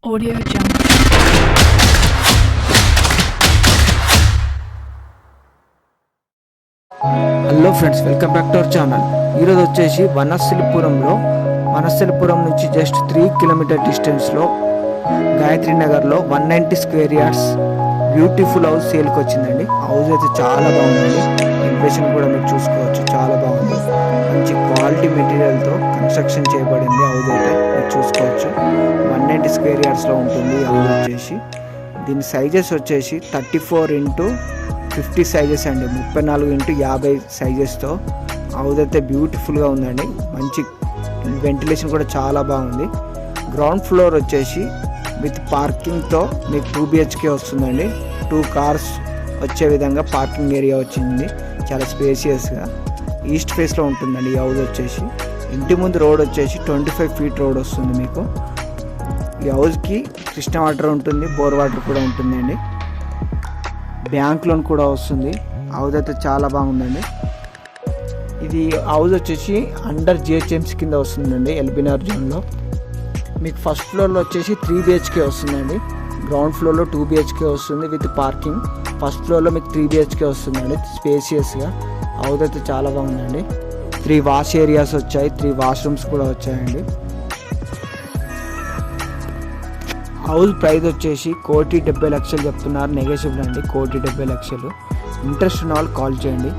Audio Jungle. Hello friends, welcome back to our channel. ఈరోజు వచ్చేసి వనస్థలిపురం నుంచి జస్ట్ 3 కిలోమీటర్ డిస్టెన్స్లో గాయత్రి నగర్లో 190 స్క్వేర్ యార్డ్స్ బ్యూటిఫుల్ హౌస్ సేల్కి వచ్చిందండి. హౌస్ అయితే చాలా బాగుందండి. ఇన్వెస్ట్మెంట్ కూడా మీరు చూసుకోవచ్చు, చాలా బాగుంది. మంచి క్వాలిటీ మెటీరియల్తో కన్స్ట్రక్షన్ చేయబడింది. హౌస్ అయితే మీరు చూసుకోవచ్చు. 190 స్క్వేర్ యార్డ్స్లో ఉంటుంది హౌస్ వచ్చేసి. దీని సైజెస్ వచ్చేసి 34x50 సైజెస్ అండి. 34x50 సైజెస్తో హౌస్ అయితే బ్యూటిఫుల్గా ఉందండి. మంచి వెంటిలేషన్ కూడా చాలా బాగుంది. గ్రౌండ్ ఫ్లోర్ వచ్చేసి విత్ పార్కింగ్తో మీకు 2 BHK వస్తుందండి. 2 కార్స్ వచ్చే విధంగా పార్కింగ్ ఏరియా వచ్చింది. చాలా స్పేసియస్గా ఈస్ట్ ఫేస్లో ఉంటుందండి ఈ హౌస్ వచ్చేసి. ఇంటి ముందు రోడ్ వచ్చేసి 25 ఫీట్ రోడ్ వస్తుంది మీకు. ఈ హౌస్కి కృష్ణ వాటర్ ఉంటుంది, బోర్ వాటర్ కూడా ఉంటుందండి. బ్యాంక్ లోన్ కూడా వస్తుంది. హౌస్ అయితే చాలా బాగుందండి. ఇది హౌస్ వచ్చేసి అండర్ GHMC కింద వస్తుందండి, ఎల్బీనగర్ జోన్లో. మీకు ఫస్ట్ ఫ్లోర్లో వచ్చేసి 3 BHK వస్తుందండి. గ్రౌండ్ ఫ్లోర్లో 2 BHK వస్తుంది విత్ పార్కింగ్. ఫస్ట్ ఫ్లోర్లో మీకు 3 BHK వస్తుందండి, స్పేసియస్గా. హౌస్ అయితే చాలా బాగుందండి. 3 వాష్ ఏరియాస్ వచ్చాయి, 3 వాష్రూమ్స్ కూడా వచ్చాయండి. హౌస్ ప్రైస్ వచ్చేసి 1,70,00,000 చెప్తున్నారు. నెగోషియబుల్ అండి, 1,70,00,000. ఇంట్రెస్ట్ ఉన్న వాళ్ళు కాల్ చేయండి.